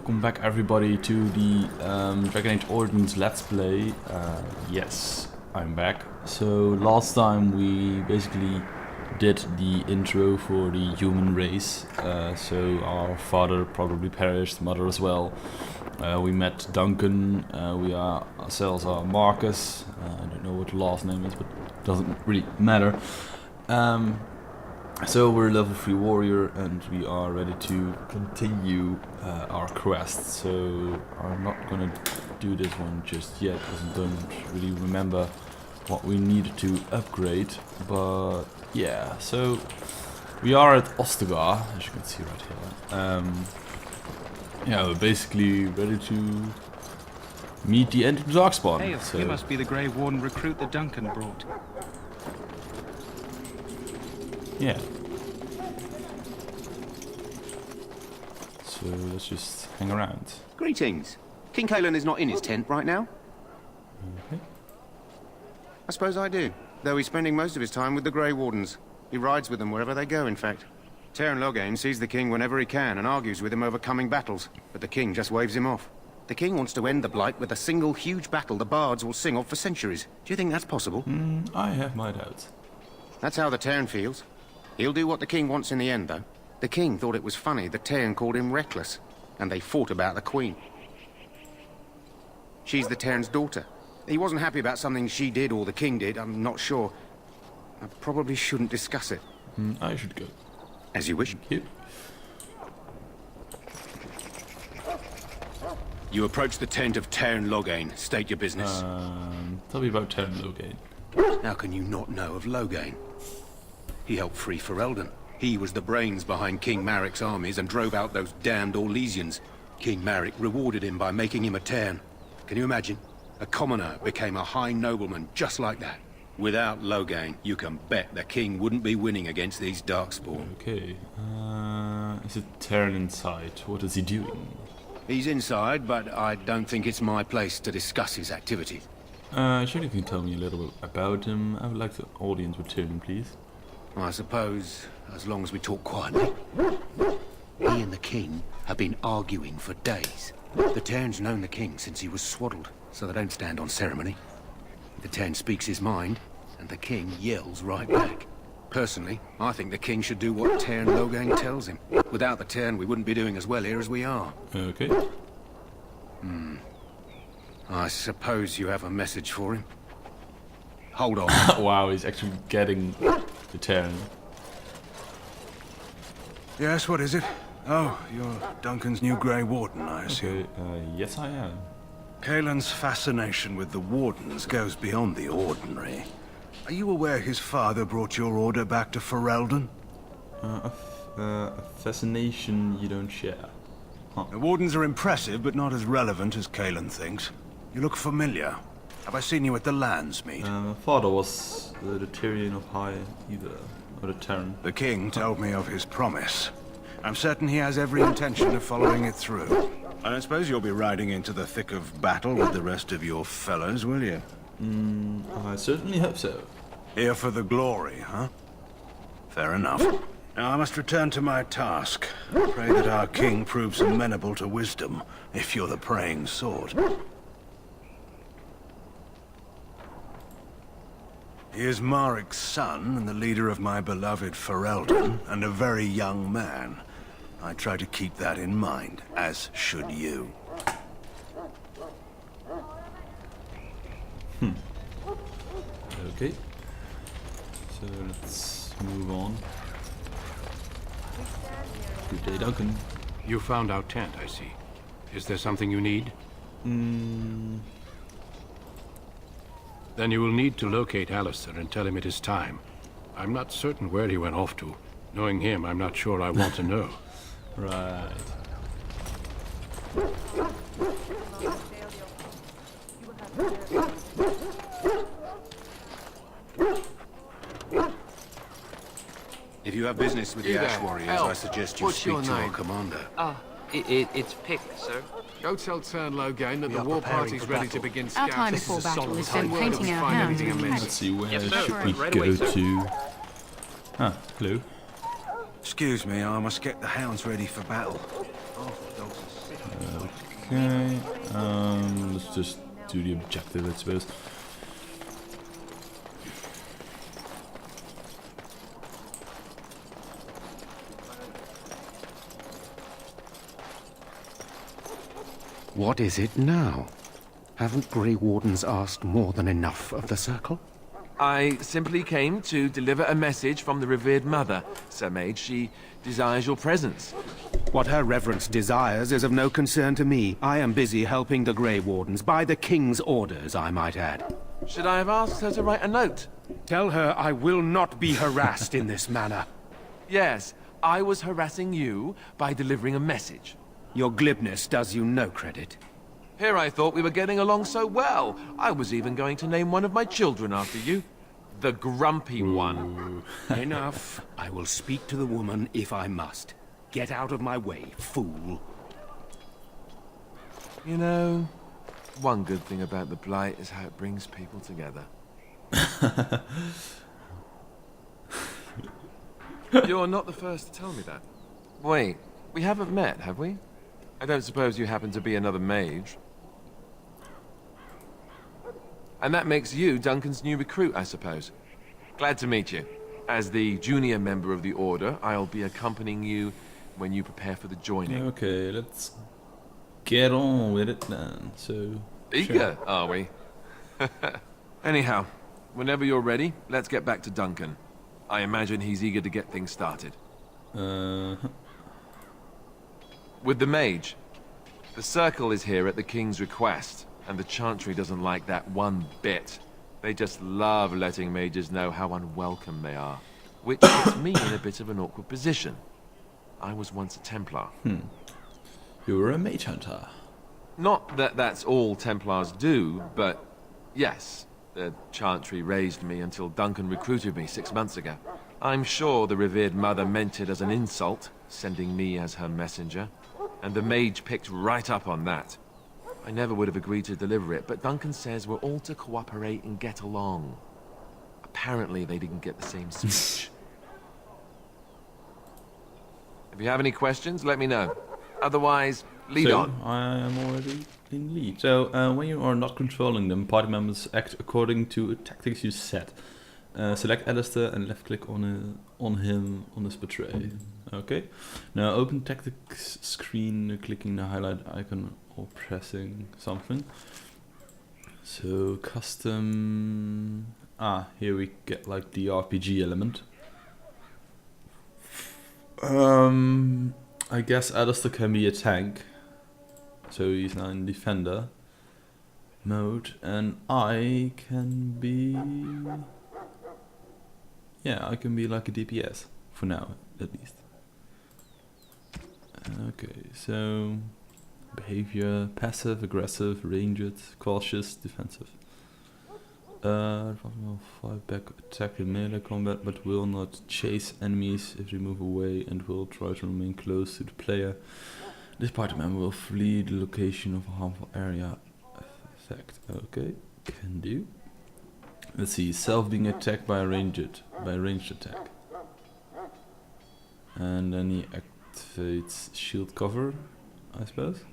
welcome back everybody to the Dragon Age Origins Let's Play. Yes, I'm back. So last time we basically did the intro for the human race. So our father probably perished, mother as well. We met Duncan, we ourselves are Marcus. I don't know what the last name is, but it doesn't really matter. So we're level 3 warrior and we are ready to continue our quest. So I'm not gonna do this one just yet because I don't really remember what we needed to upgrade. But yeah, so we are at Ostagar, as you can see right here. Yeah, we're basically ready to meet the end of the Darkspawn. Hey, so you must be the Grey Warden recruit that Duncan brought. yeah. So let's just hang around. Greetings. King Kalen is not in his tent right now? Okay. I suppose I do, though he's spending most of his time with the Grey Wardens. He rides with them wherever they go, in fact. Teyrn Loghain sees the king whenever he can and argues with him over coming battles, but the king just waves him off. The king wants to end the Blight with a single huge battle the bards will sing of for centuries. Do you think that's possible? I have my doubts. That's how the Teyrn feels. He'll do what the king wants in the end, though. The king thought it was funny that Teyrn called him reckless, and they fought about the queen. She's the Teyrn's daughter. He wasn't happy about something she did or the king did, I'm not sure. I probably shouldn't discuss it. I should go. As you wish. Thank you. You approach the tent of Teyrn Loghain. State your business. Tell me about Teyrn Loghain. How can you not know of Loghain? He helped free Ferelden. He was the brains behind King Maric's armies and drove out those damned Orlesians. King Maric rewarded him by making him a Teyrn. Can you imagine? A commoner became a high nobleman just like that. Without Loghain, you can bet the king wouldn't be winning against these Darkspawn. Okay. Is it Teyrn inside? What is he doing? He's inside, but I don't think it's my place to discuss his activities. Sure, you can tell me a little bit about him. I would like the audience return, please. I suppose, as long as we talk quietly. He and the king have been arguing for days. The Teyrn's known the king since he was swaddled, so they don't stand on ceremony. The Teyrn speaks his mind, and the king yells right back. Personally, I think the king should do what Teyrn Loghain tells him. Without the Teyrn, we wouldn't be doing as well here as we are. Okay. I suppose you have a message for him? Hold on. Wow, he's actually getting the Teyrn. Yes, what is it? Oh, you're Duncan's new Grey Warden, I assume. Okay, yes I am. Kalen's fascination with the Wardens goes beyond the ordinary. Are you aware his father brought your order back to Ferelden? A fascination you don't share. The Wardens are impressive, but not as relevant as Kalen thinks. You look familiar. Have I seen you at the Lands meet? My father was the Tyrion of High Either, or the Teyrn. The king told me of his promise. I'm certain he has every intention of following it through. I don't suppose you'll be riding into the thick of battle with the rest of your fellows, will you? I certainly hope so. Here for the glory, huh? Fair enough. Now I must return to my task. Pray that our king proves amenable to wisdom, if you're the praying sort. He is Maric's son, and the leader of my beloved Ferelden, and a very young man. I try to keep that in mind, as should you. Okay. So let's move on. Good day, Duncan. You found our tent, I see. Is there something you need? Then you will need to locate Alistair and tell him it is time. I'm not certain where he went off to. Knowing him, I'm not sure I want to know. Right. If you have business with the Ash Warriors, I suggest you speak to our commander. It's Pick, sir. Go tell Teyrn Loghain that the war party's ready to begin Our scouting. time before battle is spent painting our hands with Let's magic. see, where Yes, sir. should we Right go away, sir. to? Ah, hello. Excuse me, I must get the hounds ready for battle. Okay. Let's just do the objective, I suppose. What is it now? Haven't Grey Wardens asked more than enough of the Circle? I simply came to deliver a message from the revered mother, Sir Mage. She desires your presence. What her reverence desires is of no concern to me. I am busy helping the Grey Wardens, by the King's orders, I might add. Should I have asked her to write a note? Tell her I will not be harassed in this manner. Yes, I was harassing you by delivering a message. Your glibness does you no credit. Here I thought we were getting along so well. I was even going to name one of my children after you. The Grumpy One. Enough. I will speak to the woman if I must. Get out of my way, fool. You know, one good thing about the Blight is how it brings people together. You're not the first to tell me that. Wait, we haven't met, have we? I don't suppose you happen to be another mage. And that makes you Duncan's new recruit, I suppose. Glad to meet you. As the junior member of the Order, I'll be accompanying you when you prepare for the joining. Okay, let's get on with it then. So Eager, sure. are we? Anyhow, whenever you're ready, let's get back to Duncan. I imagine he's eager to get things started. With the mage, the Circle is here at the King's request, and the Chantry doesn't like that one bit. They just love letting mages know how unwelcome they are, which puts me in a bit of an awkward position. I was once a Templar. You were a mage hunter. Not that that's all Templars do, but yes, the Chantry raised me until Duncan recruited me 6 months ago. I'm sure the revered mother meant it as an insult, sending me as her messenger, and the mage picked right up on that. I never would have agreed to deliver it, but Duncan says we're all to cooperate and get along. Apparently they didn't get the same speech. If you have any questions, let me know. Otherwise, lead so, on. I am already in lead. So, when you are not controlling them, party members act according to tactics you set. Select Alistair and left click on him on his portrait. Okay. Now open tactics screen, clicking the highlight icon or pressing something. So custom. Here we get like the RPG element. I guess Alistair can be a tank. So he's now in defender mode, and I can be. Yeah, I can be like a DPS for now, at least. Okay, so behavior: passive, aggressive, ranged, cautious, defensive. 5 back attack in melee combat, but will not chase enemies if they move away, and will try to remain close to the player. This party member will flee the location of a harmful area effect. Okay, can do. Let's see, self being attacked by a ranged attack. And then he activates shield cover, I suppose.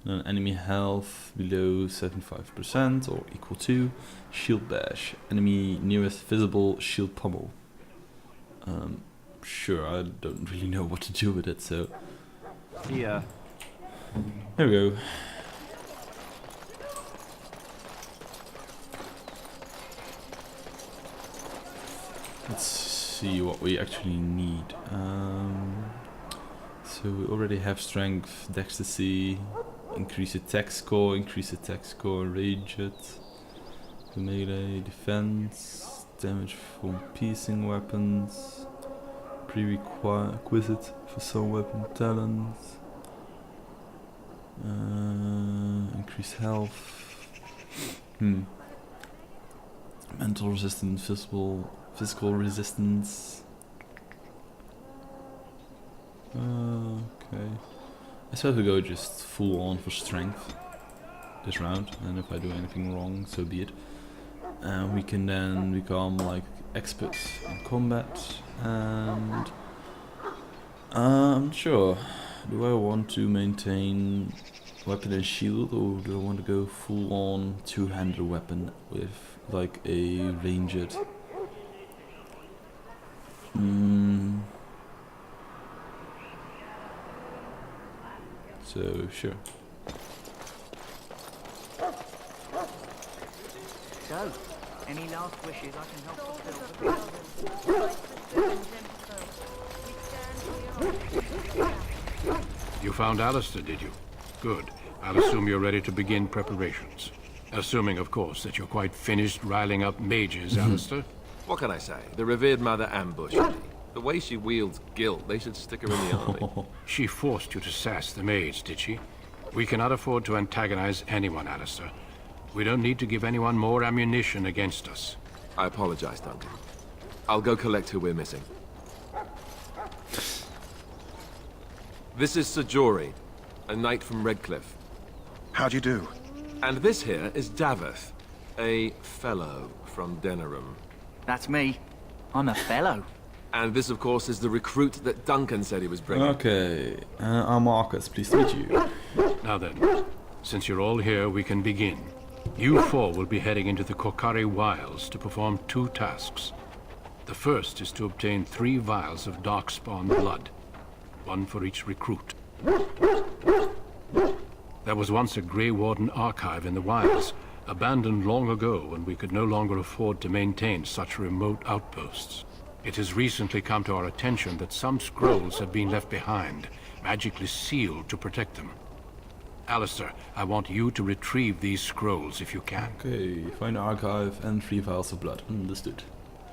And then enemy health below 75% or equal to shield bash. Enemy nearest visible shield pummel. Sure, I don't really know what to do with it, so. Yeah. Here we go. Let's see what we actually need. So we already have strength, dexterity, increase attack score, ranged, melee, defense, damage from piercing weapons, prerequisite for some weapon talents, increase health, mental resistance, physical resistance. Okay. I suppose we go just full on for strength this round, and if I do anything wrong, so be it. We can then become like experts in combat, and I'm not sure. Do I want to maintain weapon and shield, or do I want to go full on two-handed weapon with like a ranged? So sure. So, any last wishes I can help fulfill? You found Alistair, did you? Good. I'll assume you're ready to begin preparations. Assuming, of course, that you're quite finished riling up mages, Alistair. What can I say? The revered mother ambushed me. The way she wields guilt, they should stick her in the army. She forced you to sass the maids, did she? We cannot afford to antagonize anyone, Alistair. We don't need to give anyone more ammunition against us. I apologize, Duncan. I'll go collect who we're missing. This is Sir Jory, a knight from Redcliffe. How do you do? And this here is Daveth, a fellow from Denerim. That's me. I'm a fellow. And this, of course, is the recruit that Duncan said he was bringing. Okay, I'm Marcus, pleased to meet you. Now then, since you're all here, we can begin. You four will be heading into the Korcari Wilds to perform 2 tasks. The first is to obtain 3 vials of darkspawn blood, 1 for each recruit. There was once a Grey Warden archive in the wilds, abandoned long ago when we could no longer afford to maintain such remote outposts. It has recently come to our attention that some scrolls have been left behind, magically sealed to protect them. Alistair, I want you to retrieve these scrolls if you can. Okay, find archive and 3 vials of blood. Understood.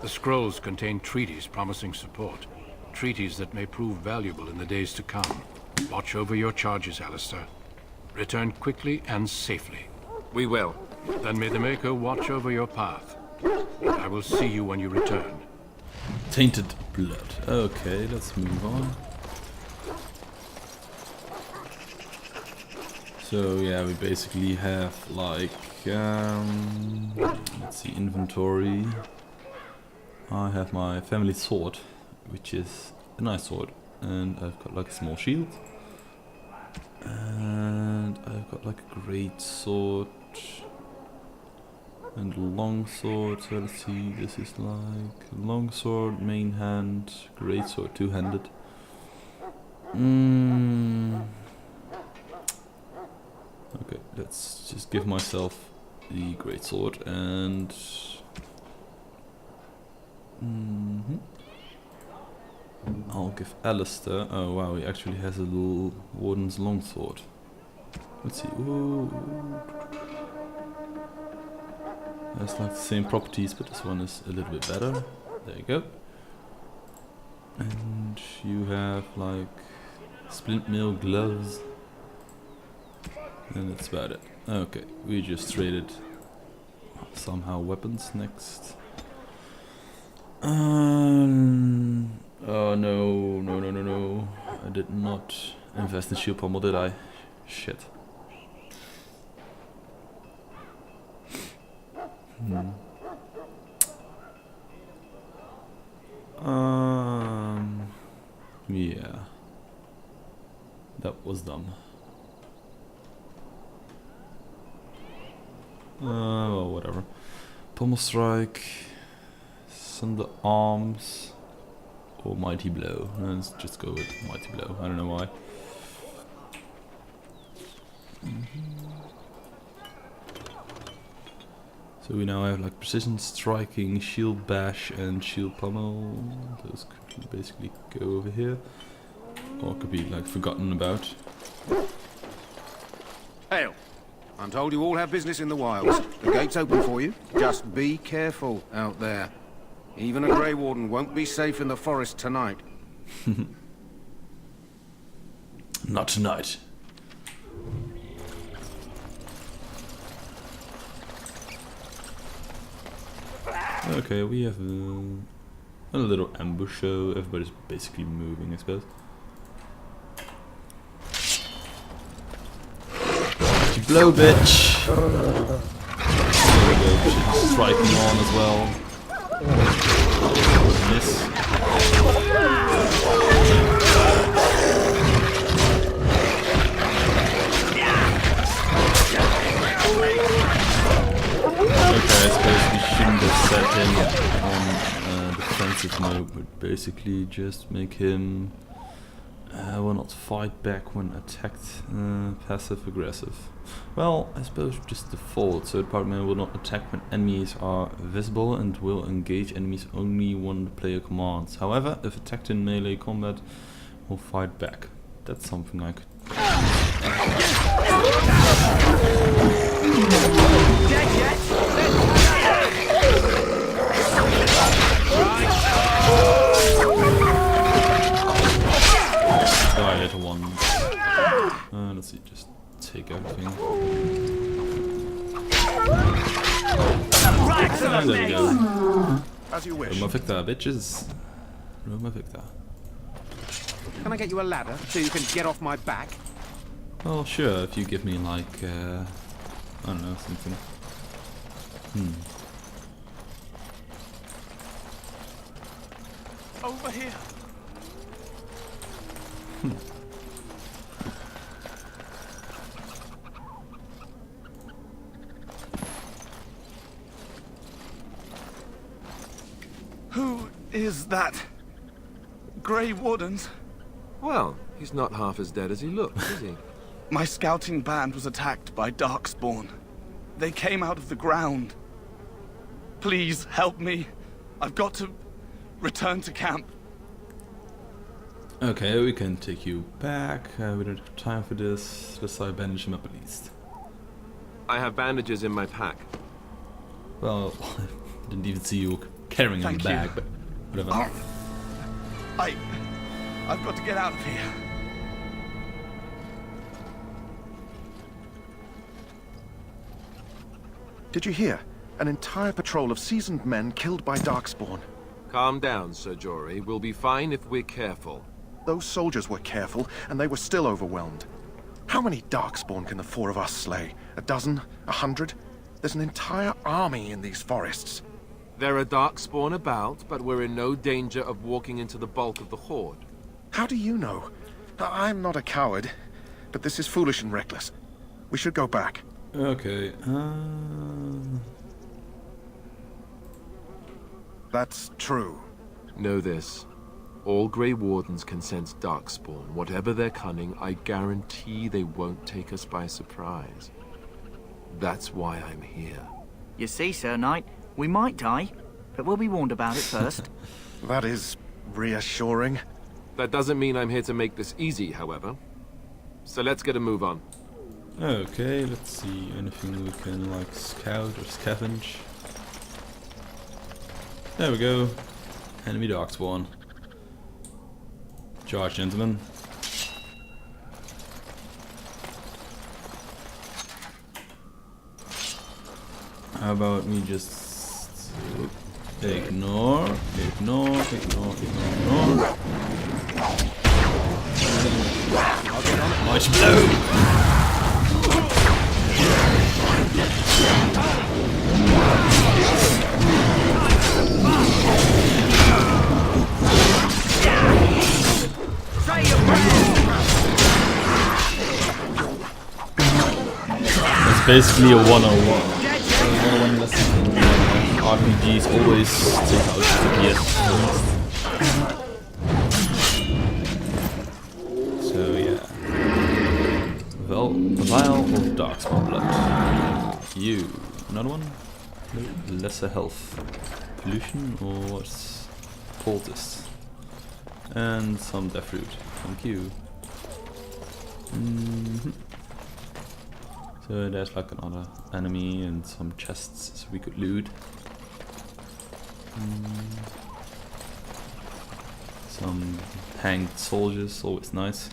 The scrolls contain treaties promising support. Treaties that may prove valuable in the days to come. Watch over your charges, Alistair. Return quickly and safely. We will. Then may the Maker watch over your path. I will see you when you return. Tainted blood. Okay, let's move on. So yeah, we basically have like let's see, inventory. I have my family sword, which is a nice sword, and I've got like a small shield, and I've got like a great sword and a long sword. So let's see, this is like long sword, main hand, great sword, two-handed. Okay, let's just give myself the great sword and I'll give Alistair. Oh wow, he actually has a little Warden's longsword. Let's see. Ooh. Has like the same properties, but this one is a little bit better. There you go. And you have like splint mail gloves. And that's about it. Okay, we just traded somehow weapons next. Oh no. I did not invest in shield pommel, did I? Shit. Yeah. That was dumb. Well, whatever. Pommel strike, Sunder arms, or mighty blow. Let's just go with mighty blow. I don't know why. So we now have like precision striking, shield bash, and shield pommel. Those could basically go over here, or could be like forgotten about. Hail! I'm told you all have business in the wilds. The gate's open for you. Just be careful out there. Even a Grey Warden won't be safe in the forest tonight. Not tonight. Okay, we have a little ambush, so everybody's basically moving, I suppose. Blow, bitch! There we go, she's striking on as well. Miss. defensive mode would basically just make him will not fight back when attacked, passive aggressive. Well, I suppose just default. Third party man will not attack when enemies are visible and will engage enemies only when the player commands. However, if attacked in melee combat, will fight back. That's something I could. Die at once. Let's see, just take everything. And there we go. As you wish. Roma Victor, bitches. Roma Victor. Can I get you a ladder so you can get off my back? Well, sure, if you give me like, I don't know, something. Over here. Who is that? Grey Wardens? Well, he's not half as dead as he looks, is he? My scouting band was attacked by Darkspawn. They came out of the ground. Please help me. I've got to return to camp. Okay, we can take you back. We don't have time for this. Let's try bandage him up at least. I have bandages in my pack. Well, I didn't even see you carrying him back, but whatever. I've got to get out of here. Did you hear? An entire patrol of seasoned men killed by Darkspawn. Calm down, Sir Jory. We'll be fine if we're careful. Those soldiers were careful, and they were still overwhelmed. How many Darkspawn can the four of us slay? A dozen? 100? There's an entire army in these forests. There are Darkspawn about, but we're in no danger of walking into the bulk of the Horde. How do you know? I'm not a coward, but this is foolish and reckless. We should go back. Okay, That's true. Know this. All Grey Wardens can sense Darkspawn. Whatever their cunning, I guarantee they won't take us by surprise. That's why I'm here. You see, Sir Knight, we might die, but we'll be warned about it first. That is reassuring. That doesn't mean I'm here to make this easy, however. So let's get a move on. okay, let's see. Anything we can like scout or scavenge. There we go. Enemy Darkspawn. Charge, gentlemen. How about me just ignore. Nice blow! It's basically a 101. 101 lesson in RPGs always take out DPS first. So yeah. Vial of Darkspawn blood. You. Another one? No, lesser health. Pollution or what's poultice? And some death fruit. Thank you. So there's like another enemy and some chests we could loot. Some hanged soldiers, always nice.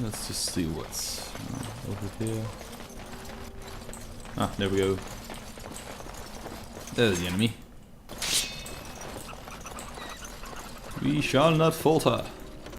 Let's just see what's over here. Ah, there we go. There's the enemy. We shall not falter.